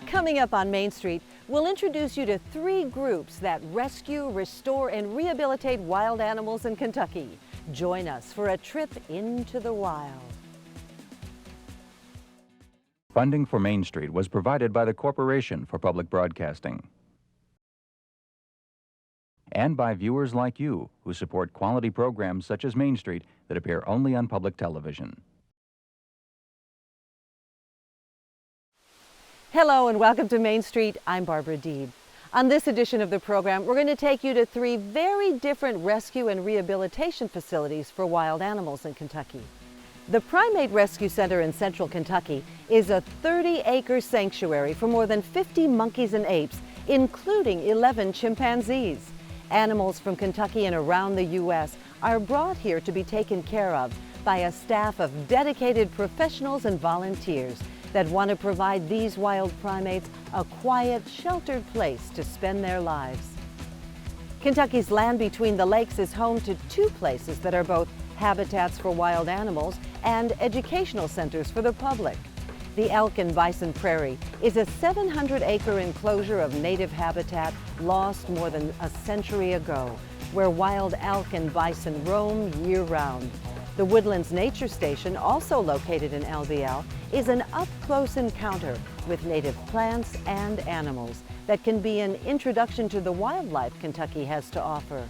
Coming up on Main Street, we'll introduce you to 3 groups that rescue, restore, and rehabilitate wild animals in Kentucky. Join us for a trip into the wild. Funding for Main Street was provided by the Corporation for Public Broadcasting and by viewers like you who support quality programs such as Main Street that appear only on public television. Hello and welcome to Main Street. I'm Barbara Deeb. On this edition of the program, we're going to take you to 3 very different rescue and rehabilitation facilities for wild animals in Kentucky. The Primate Rescue Center in central Kentucky is a 30-acre sanctuary for more than 50 monkeys and apes, including 11 chimpanzees. Animals from Kentucky and around the U.S. are brought here to be taken care of by a staff of dedicated professionals and volunteers that want to provide these wild primates a quiet, sheltered place to spend their lives. Kentucky's land between the lakes is home to 2 places that are both habitats for wild animals and educational centers for the public. The Elk Bison Prairie is a 700-acre enclosure of native habitat lost more than a century ago, where wild elk and bison roam year-round. The Woodlands Nature Station, also located in LBL, is an up-close encounter with native plants and animals that can be an introduction to the wildlife Kentucky has to offer.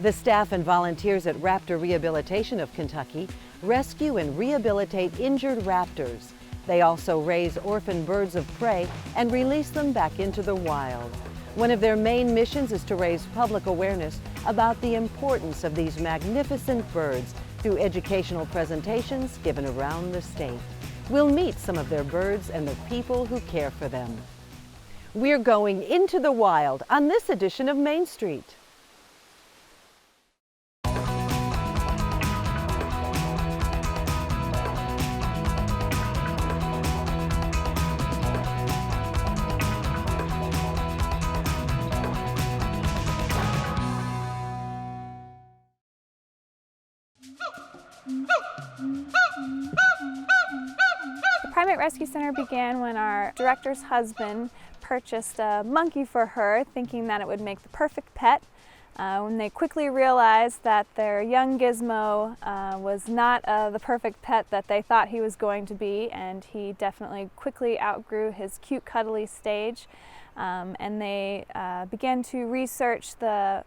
The staff and volunteers at Raptor Rehabilitation of Kentucky rescue and rehabilitate injured raptors. They also raise orphan birds of prey and release them back into the wild. One of their main missions is to raise public awareness about the importance of these magnificent birds through educational presentations given around the state. We'll meet some of their birds and the people who care for them. We're going into the wild on this edition of Main Street. The Primate Rescue Center began when our director's husband purchased a monkey for her, thinking that it would make the perfect pet. When they quickly realized that their young gizmo was not the perfect pet that they thought he was going to be, and he definitely quickly outgrew his cute, cuddly stage. And they began to research the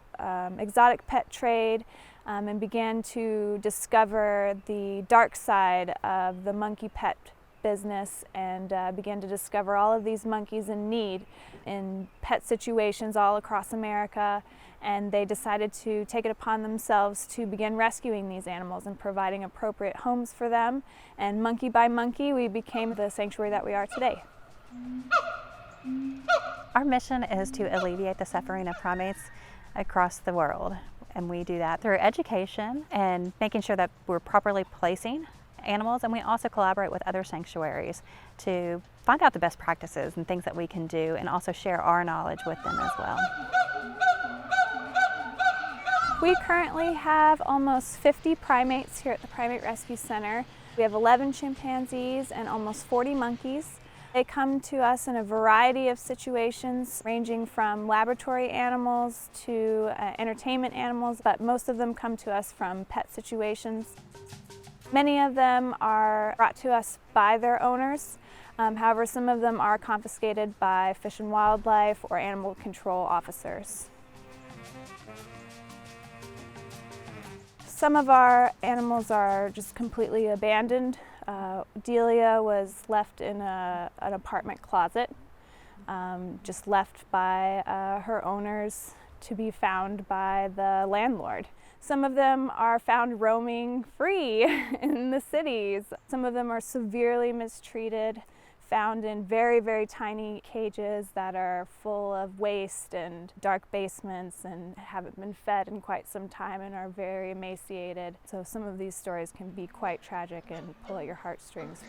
exotic pet trade and began to discover the dark side of the monkey pet business, and began to discover all of these monkeys in need in pet situations all across America. And they decided to take it upon themselves to begin rescuing these animals and providing appropriate homes for them. And monkey by monkey, we became the sanctuary that we are today. Our mission is to alleviate the suffering of primates across the world. And we do that through education and making sure that we're properly placing animals, and we also collaborate with other sanctuaries to find out the best practices and things that we can do, and also share our knowledge with them as well. We currently have almost 50 primates here at the Primate Rescue Center. We have 11 chimpanzees and almost 40 monkeys. They come to us in a variety of situations, ranging from laboratory animals to entertainment animals, but most of them come to us from pet situations. Many of them are brought to us by their owners. However, some of them are confiscated by Fish and Wildlife or animal control officers. Some of our animals are just completely abandoned. Delia was left in an apartment closet, just left by her owners to be found by the landlord. Some of them are found roaming free in the cities. Some of them are severely mistreated, found in very, very tiny cages that are full of waste and dark basements and haven't been fed in quite some time and are very emaciated. So some of these stories can be quite tragic and pull at your heartstrings.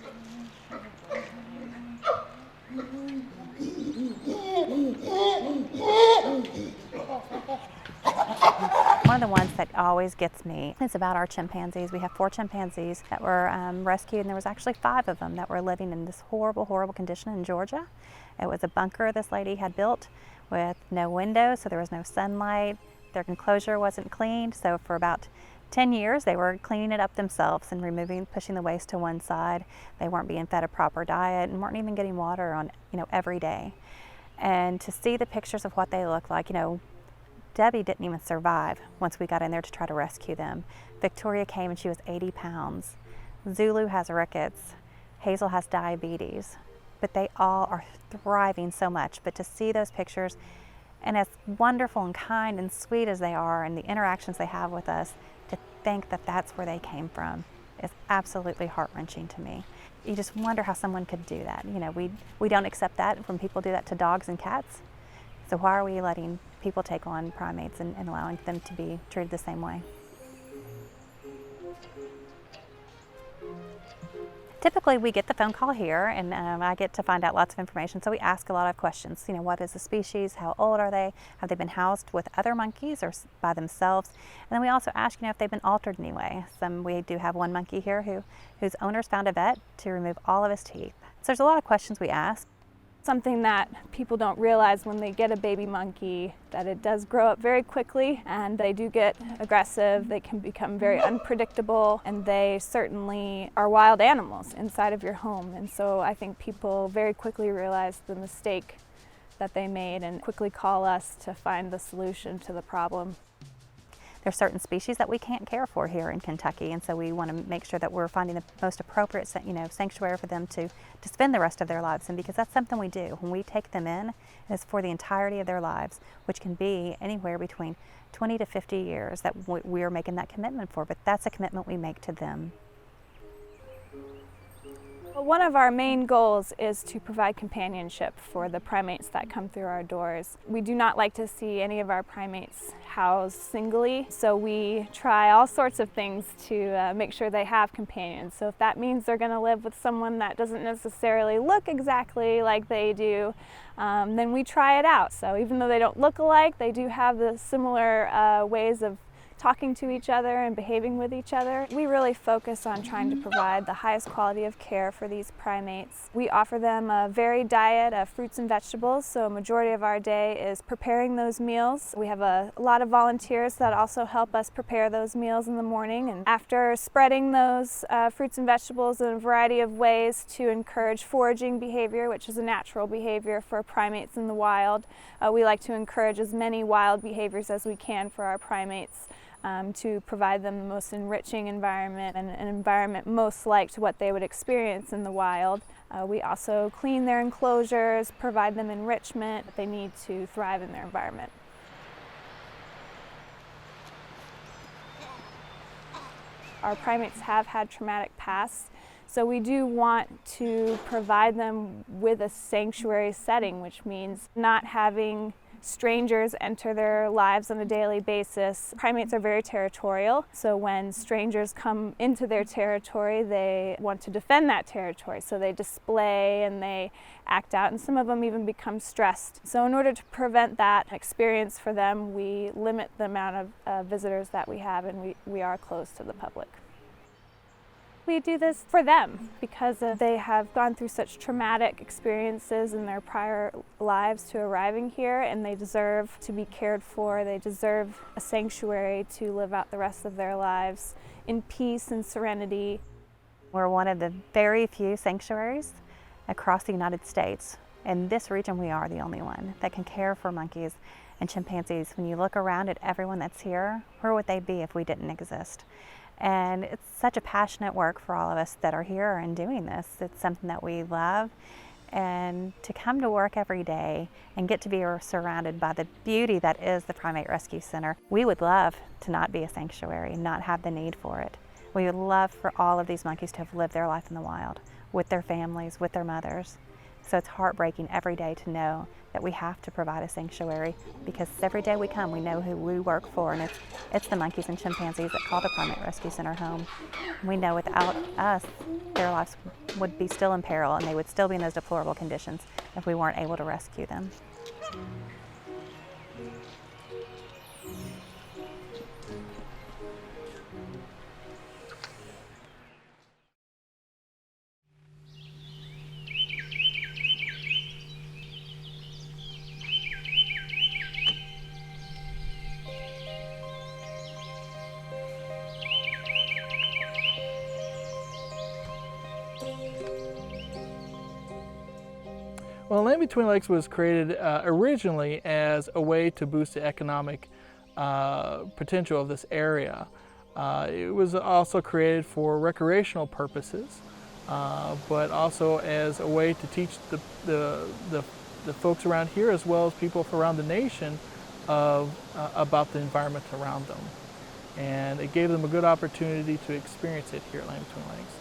one of the ones that always gets me is about our chimpanzees. We have 4 chimpanzees that were rescued, and there was actually 5 of them that were living in this horrible, horrible condition in Georgia. It was a bunker this lady had built with no windows, so there was no sunlight. Their enclosure wasn't cleaned, so for about 10 years they were cleaning it up themselves and pushing the waste to one side. They weren't being fed a proper diet and weren't even getting water on, every day. And to see the pictures of what they look like, Debbie didn't even survive once we got in there to try to rescue them. Victoria came and she was 80 pounds. Zulu has rickets. Hazel has diabetes. But they all are thriving so much. But to see those pictures, and as wonderful and kind and sweet as they are and the interactions they have with us, to think that that's where they came from is absolutely heart-wrenching to me. You just wonder how someone could do that. We don't accept that when people do that to dogs and cats. So why are we letting people take on primates and allowing them to be treated the same way? Typically we get the phone call here and I get to find out lots of information, so we ask a lot of questions. What is the species? How old are they? Have they been housed with other monkeys or by themselves? And then we also ask if they've been altered in any way. We do have one monkey here whose owners found a vet to remove all of his teeth. So there's a lot of questions we ask. Something that people don't realize when they get a baby monkey, that it does grow up very quickly and they do get aggressive, they can become very unpredictable, and they certainly are wild animals inside of your home. And so I think people very quickly realize the mistake that they made and quickly call us to find the solution to the problem. There's certain species that we can't care for here in Kentucky, and so we want to make sure that we're finding the most appropriate, sanctuary for them to spend the rest of their lives in, because that's something we do. When we take them in, it's for the entirety of their lives, which can be anywhere between 20 to 50 years that we are making that commitment for, but that's a commitment we make to them. One of our main goals is to provide companionship for the primates that come through our doors. We do not like to see any of our primates housed singly, so we try all sorts of things to make sure they have companions. So if that means they're going to live with someone that doesn't necessarily look exactly like they do, then we try it out. So even though they don't look alike, they do have the similar ways of talking to each other and behaving with each other. We really focus on trying to provide the highest quality of care for these primates. We offer them a varied diet of fruits and vegetables, so a majority of our day is preparing those meals. We have a lot of volunteers that also help us prepare those meals in the morning, and after spreading those fruits and vegetables in a variety of ways to encourage foraging behavior, which is a natural behavior for primates in the wild, we like to encourage as many wild behaviors as we can for our primates. To provide them the most enriching environment and an environment most like to what they would experience in the wild. We also clean their enclosures, provide them enrichment that they need to thrive in their environment. Our primates have had traumatic pasts, so we do want to provide them with a sanctuary setting, which means not having strangers enter their lives on a daily basis. Primates are very territorial, so when strangers come into their territory, they want to defend that territory. So they display and they act out, and some of them even become stressed. So in order to prevent that experience for them, we limit the amount of visitors that we have, and we are closed to the public. We do this for them because they have gone through such traumatic experiences in their prior lives to arriving here, and they deserve to be cared for. They deserve a sanctuary to live out the rest of their lives in peace and serenity. We're one of the very few sanctuaries across the United States. In this region, we are the only one that can care for monkeys and chimpanzees. When you look around at everyone that's here, where would they be if we didn't exist? And it's such a passionate work for all of us that are here and doing this. It's something that we love, and to come to work every day and get to be surrounded by the beauty that is the Primate Rescue Center. We would love to not be a sanctuary, not have the need for it. We would love for all of these monkeys to have lived their life in the wild, with their families, with their mothers. So it's heartbreaking every day to know that we have to provide a sanctuary, because every day we come, we know who we work for, and it's the monkeys and chimpanzees that call the Primate Rescue Center home. We know without us, their lives would be still in peril, and they would still be in those deplorable conditions if we weren't able to rescue them. Well, Land Between Lakes was created originally as a way to boost the economic potential of this area. It was also created for recreational purposes, but also as a way to teach the folks around here, as well as people from around the nation, about the environment around them. And it gave them a good opportunity to experience it here at Land Between Lakes.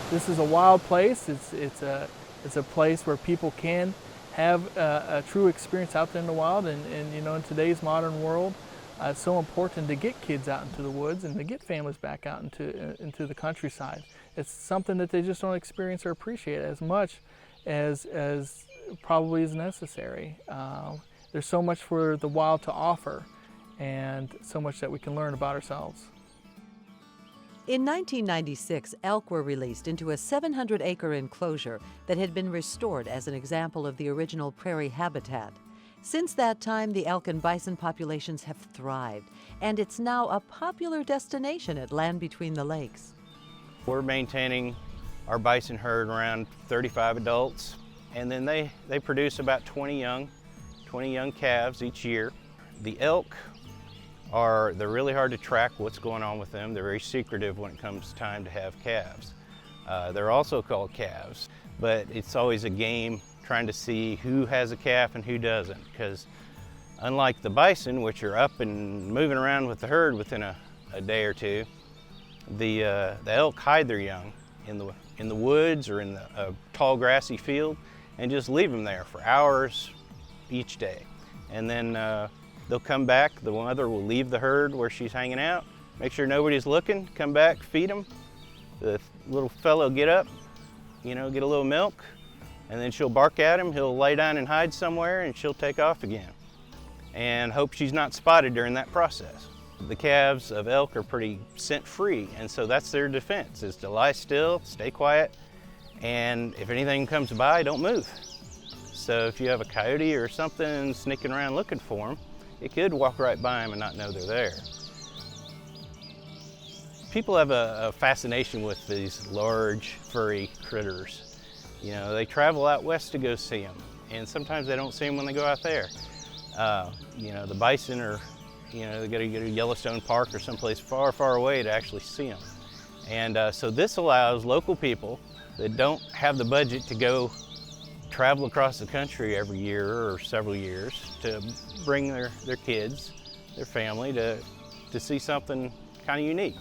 This is a wild place. It's a place where people can have a true experience out there in the wild, and you know, in today's modern world, it's so important to get kids out into the woods and to get families back out into the countryside. It's something that they just don't experience or appreciate as much as probably is necessary. There's so much for the wild to offer, and so much that we can learn about ourselves. In 1996, elk were released into a 700-acre enclosure that had been restored as an example of the original prairie habitat. Since that time, the elk and bison populations have thrived, and it's now a popular destination at Land Between the Lakes. We're maintaining our bison herd around 35 adults, and then they produce about 20 young calves each year. The elk they're really hard to track what's going on with them. They're very secretive when it comes time to have calves. They're also called calves, but it's always a game trying to see who has a calf and who doesn't, because unlike the bison, which are up and moving around with the herd within a day or two, the elk hide their young in the woods or in a tall grassy field and just leave them there for hours each day. And then they'll come back, the mother will leave the herd where she's hanging out, make sure nobody's looking, come back, feed them. The little fellow will get up, you know, get a little milk, and then she'll bark at him, he'll lay down and hide somewhere, and she'll take off again. And hope she's not spotted during that process. The calves of elk are pretty scent-free, and so that's their defense, is to lie still, stay quiet, and if anything comes by, don't move. So if you have a coyote or something sneaking around looking for them, it could walk right by them and not know they're there. People have a fascination with these large, furry critters. You know, they travel out west to go see them, and sometimes they don't see them when they go out there. You know, the bison are, you know, they gotta go to Yellowstone Park or someplace far, far away to actually see them. And so this allows local people that don't have the budget to go travel across the country every year or several years to bring their kids, their family, to see something kind of unique.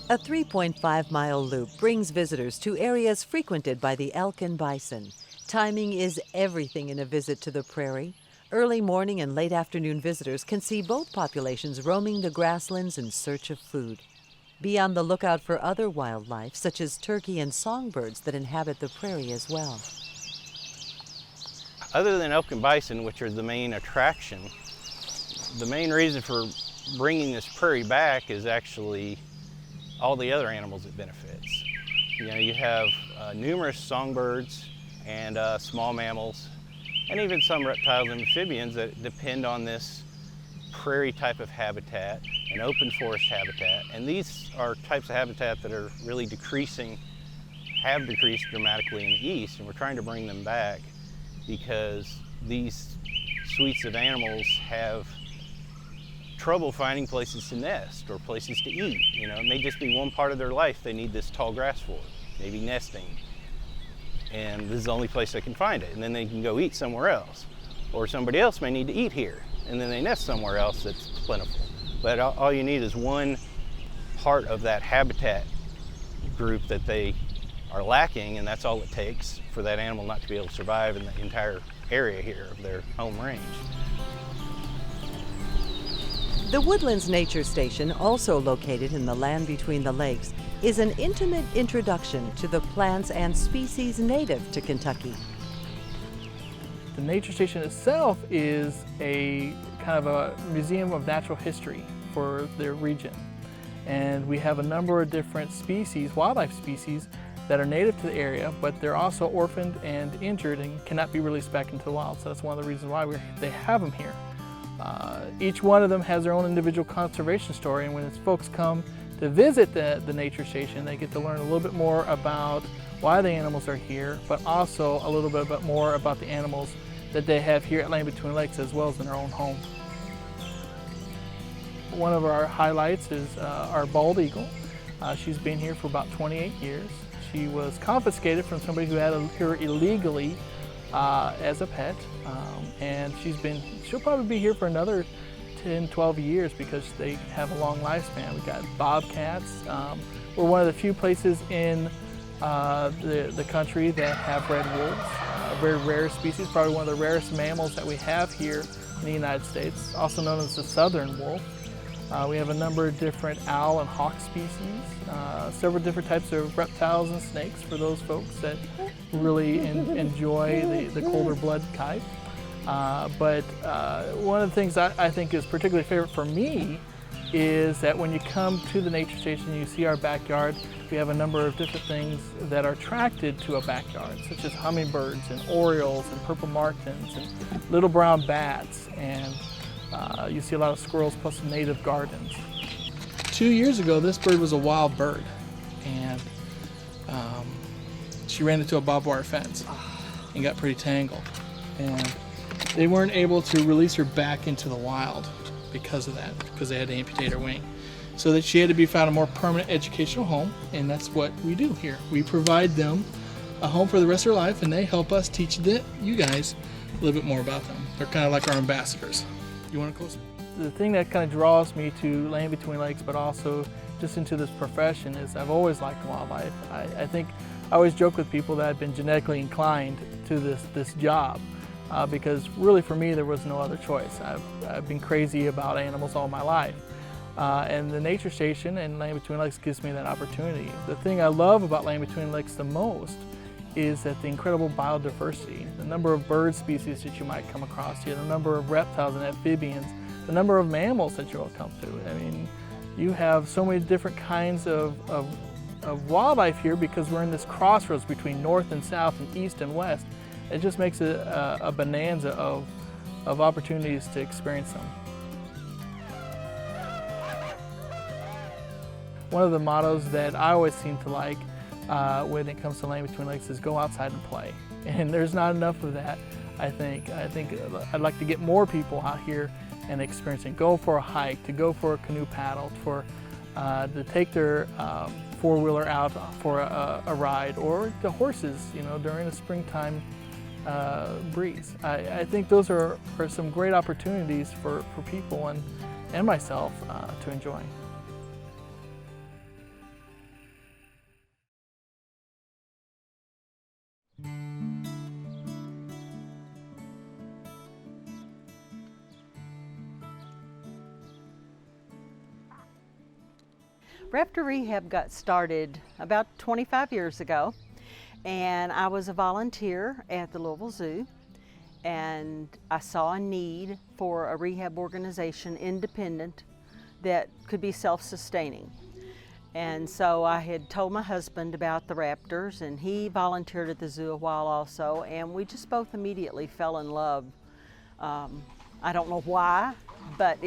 A 3.5-mile loop brings visitors to areas frequented by the elk and bison. Timing is everything in a visit to the prairie. Early morning and late afternoon visitors can see both populations roaming the grasslands in search of food. Be on the lookout for other wildlife, such as turkey and songbirds that inhabit the prairie as well. Other than elk and bison, which are the main attraction, the main reason for bringing this prairie back is actually all the other animals it benefits. You know, you have numerous songbirds and small mammals, and even some reptiles and amphibians that depend on this prairie type of habitat, an open forest habitat. And these are types of habitat that are really have decreased dramatically in the east, and we're trying to bring them back because these suites of animals have trouble finding places to nest or places to eat. You know, it may just be one part of their life they need this tall grass for, maybe nesting. And this is the only place they can find it, and then they can go eat somewhere else. Or somebody else may need to eat here, and then they nest somewhere else that's plentiful. But all you need is one part of that habitat group that they are lacking, and that's all it takes for that animal not to be able to survive in the entire area here of their home range. The Woodlands Nature Station, also located in the Land Between the Lakes, is an intimate introduction to the plants and species native to Kentucky. The Nature Station itself is a kind of a museum of natural history for their region. And we have a number of different species, wildlife species, that are native to the area, but they're also orphaned and injured and cannot be released back into the wild. So that's one of the reasons why they have them here. Each one of them has their own individual conservation story, and when folks come to visit the nature station, they get to learn a little bit more about why the animals are here, but also a little bit more about the animals that they have here at Land Between Lakes as well as in their own home. One of our highlights is our bald eagle. She's been here for about 28 years. She was confiscated from somebody who had her illegally as a pet, and she'll probably be here for another 10, 12 years because they have a long lifespan. We've got bobcats. We're one of the few places in the country that have red wolves, a very rare species, probably one of the rarest mammals that we have here in the United States, also known as the southern wolf. We have a number of different owl and hawk species, several different types of reptiles and snakes for those folks that really enjoy the colder blood type. But one of the things I think is particularly favorite for me is that when you come to the nature station, you see our backyard. We have a number of different things that are attracted to a backyard, such as hummingbirds and orioles and purple martins and little brown bats, and you see a lot of squirrels plus native gardens. 2 years ago, this bird was a wild bird, and she ran into a barbed wire fence and got pretty tangled. And they weren't able to release her back into the wild because of that, because they had to amputate her wing. So that she had to be found a more permanent educational home, and that's what we do here. We provide them a home for the rest of their life, and they help us teach you guys a little bit more about them. They're kind of like our ambassadors. You want to close? The thing that kind of draws me to Land Between Lakes, but also just into this profession, is I've always liked wildlife. I think I always joke with people that I've been genetically inclined to this job. Because really for me there was no other choice. I've been crazy about animals all my life. And the nature station and Land Between Lakes gives me that opportunity. The thing I love about Land Between Lakes the most is that the incredible biodiversity, the number of bird species that you might come across here, the number of reptiles and amphibians, the number of mammals that you'll come to. I mean, you have so many different kinds of wildlife here because we're in this crossroads between north and south and east and west. It just makes it a bonanza of opportunities to experience them. One of the mottos that I always seem to like when it comes to Land Between Lakes is go outside and play. And there's not enough of that, I think. I'd like to get more people out here and experiencing. Go for a hike, to go for a canoe paddle, to take their four-wheeler out for a ride, or the horses, during the springtime breeze. I think those are some great opportunities for people and myself to enjoy. Raptor Rehab got started about 25 years ago, and I was a volunteer at the Louisville Zoo, and I saw a need for a rehab organization, independent, that could be self-sustaining. And so I had told my husband about the raptors, and he volunteered at the zoo a while also, and we just both immediately fell in love. I don't know why, but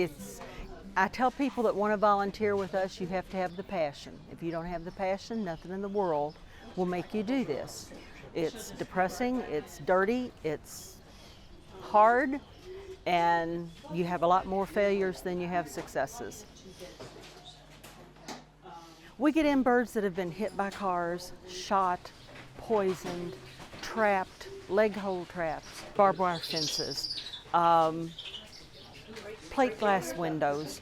I tell people that want to volunteer with us, you have to have the passion. If you don't have the passion, nothing in the world will make you do this. It's depressing, it's dirty, it's hard, and you have a lot more failures than you have successes. We get in birds that have been hit by cars, shot, poisoned, trapped, leg hole traps, barbed wire fences, plate glass windows.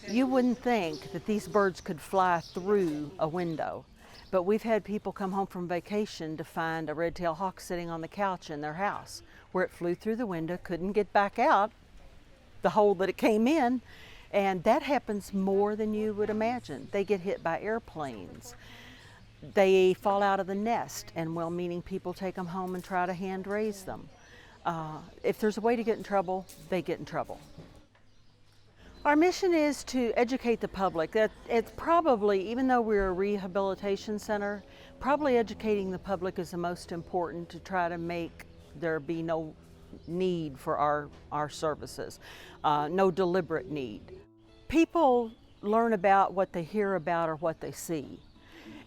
You wouldn't think that these birds could fly through a window, but we've had people come home from vacation to find a red-tailed hawk sitting on the couch in their house where it flew through the window, couldn't get back out the hole that it came in, and that happens more than you would imagine. They get hit by airplanes. They fall out of the nest, and well-meaning people take them home and try to hand raise them. If there's a way to get in trouble, they get in trouble. Our mission is to educate the public. It's probably, even though we're a rehabilitation center, probably educating the public is the most important to try to make there be no need for our services, no deliberate need. People learn about what they hear about or what they see.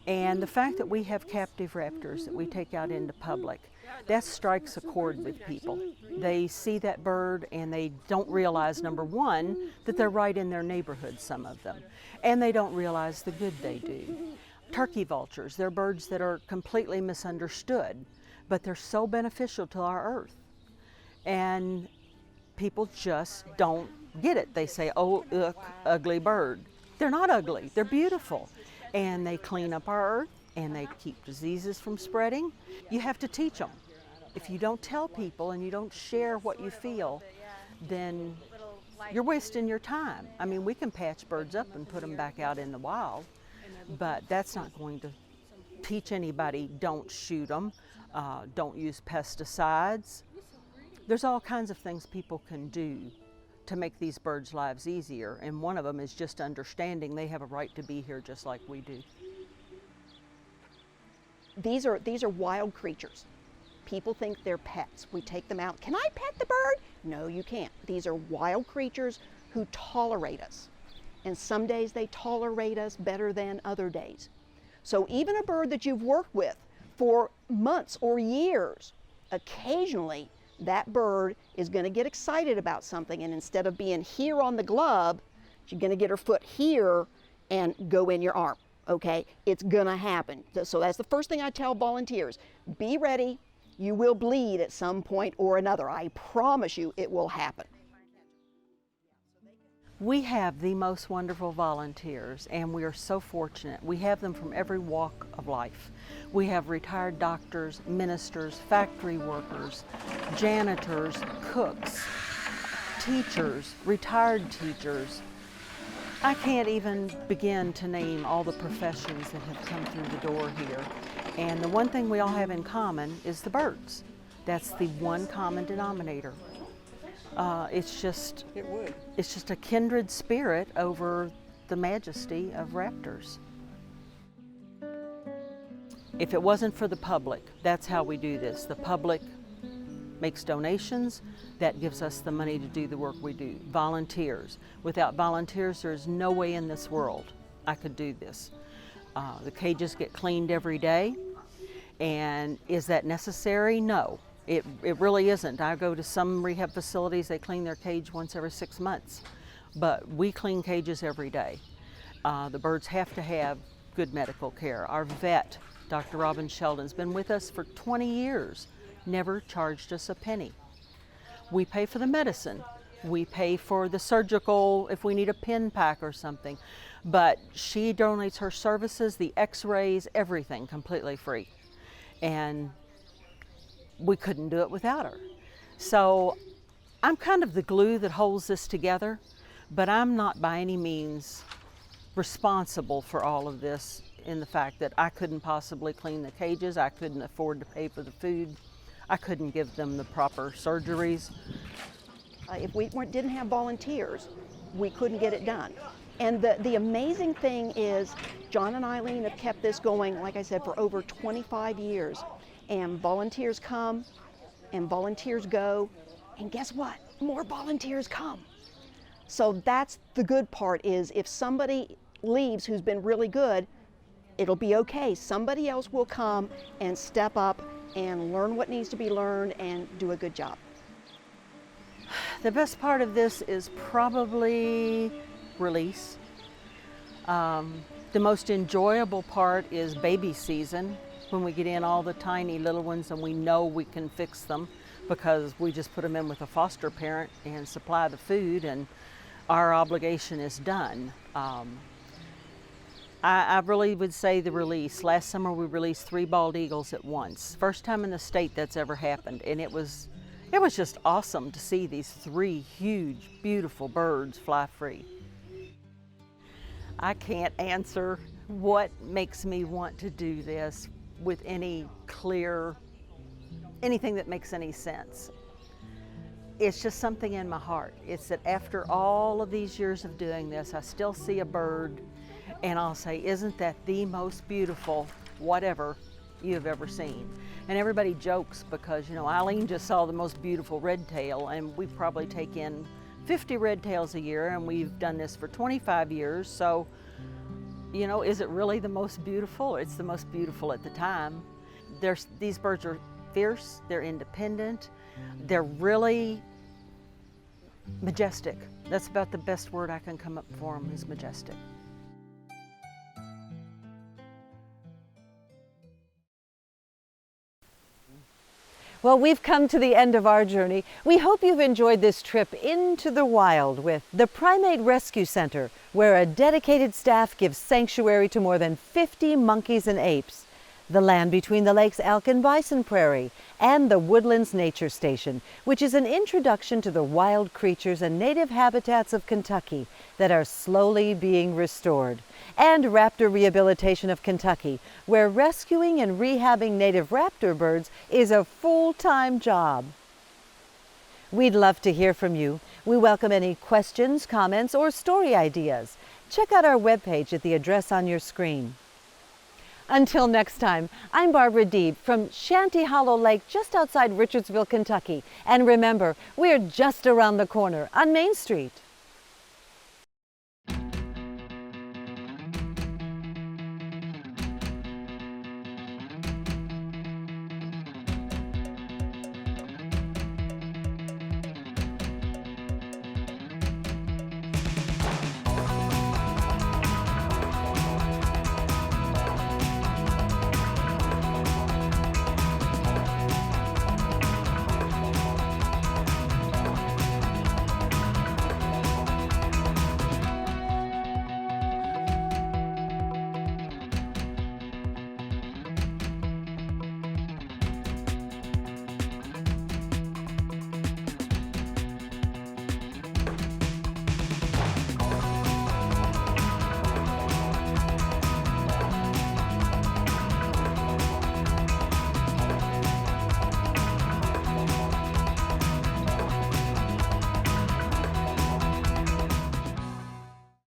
And the fact that we have captive raptors that we take out into public, that strikes a chord with people. They see that bird and they don't realize, number one, that they're right in their neighborhood, some of them, and they don't realize the good they do. Turkey vultures, they're birds that are completely misunderstood, but they're so beneficial to our earth. And people just don't get it. They say, oh, ugly bird. They're not ugly, they're beautiful. And they clean up our earth and they keep diseases from spreading. You have to teach them. If you don't tell people and you don't share what you feel, then you're wasting your time. I mean, we can patch birds up and put them back out in the wild, but that's not going to teach anybody, don't shoot them, don't use pesticides. There's all kinds of things people can do to make these birds' lives easier, and one of them is just understanding they have a right to be here just like we do. These are wild creatures. People think they're pets. We take them out. Can I pet the bird? No, you can't. These are wild creatures who tolerate us. And some days they tolerate us better than other days. So even a bird that you've worked with for months or years, occasionally that bird is going to get excited about something, and instead of being here on the glove, she's going to get her foot here and go in your arm. Okay, it's going to happen. So that's the first thing I tell volunteers. Be ready. You will bleed at some point or another. I promise you it will happen. We have the most wonderful volunteers, and we are so fortunate. We have them from every walk of life. We have retired doctors, ministers, factory workers, janitors, cooks, teachers, retired teachers. I can't even begin to name all the professions that have come through the door here. And the one thing we all have in common is the birds. That's the one common denominator. It's just a kindred spirit over the majesty of raptors. If it wasn't for the public, that's how we do this. The public makes donations, that gives us the money to do the work we do. Volunteers. Without volunteers, there's no way in this world I could do this. The cages get cleaned every day, and is that necessary? No. It really isn't. I go to some rehab facilities, they clean their cage once every 6 months, but we clean cages every day. The birds have to have good medical care. Our vet, Dr. Robin Sheldon's been with us for 20 years, never charged us a penny. We pay for the medicine. We pay for the surgical if we need a pin pack or something, but she donates her services, the x-rays, everything completely free. And we couldn't do it without her. So I'm kind of the glue that holds this together, but I'm not by any means responsible for all of this, in the fact that I couldn't possibly clean the cages, I couldn't afford to pay for the food, I couldn't give them the proper surgeries. If we didn't have volunteers, we couldn't get it done. And the amazing thing is, John and Eileen have kept this going, like I said, for over 25 years. And volunteers come and volunteers go, and guess what? More volunteers come. So that's the good part, is if somebody leaves who's been really good, it'll be okay. Somebody else will come and step up and learn what needs to be learned and do a good job. The best part of this is probably release. The most enjoyable part is baby season, when we get in all the tiny little ones and we know we can fix them because we just put them in with a foster parent and supply the food, and our obligation is done. I really would say the release. Last summer we released 3 bald eagles at once. First time in the state that's ever happened, and it was just awesome to see these 3 huge, beautiful birds fly free. I can't answer what makes me want to do this with anything that makes any sense. It's just something in my heart. It's that after all of these years of doing this, I still see a bird and I'll say, isn't that the most beautiful whatever you have ever seen? And everybody jokes because, you know, Eileen just saw the most beautiful red tail, and we probably take in 50 red tails a year, and we've done this for 25 years. So, you know, is it really the most beautiful? It's the most beautiful at the time. These birds are fierce, they're independent, they're really majestic. That's about the best word I can come up for them, is majestic. Well, we've come to the end of our journey. We hope you've enjoyed this trip into the wild with the Primate Rescue Center, where a dedicated staff gives sanctuary to more than 50 monkeys and apes. The land between the lakes Elk and Bison Prairie, and the Woodlands Nature Station, which is an introduction to the wild creatures and native habitats of Kentucky that are slowly being restored. And Raptor Rehabilitation of Kentucky, where rescuing and rehabbing native raptor birds is a full-time job. We'd love to hear from you. We welcome any questions, comments, or story ideas. Check out our webpage at the address on your screen. Until next time, I'm Barbara Deeb from Shanty Hollow Lake just outside Richardsville, Kentucky. And remember, we're just around the corner on Main Street.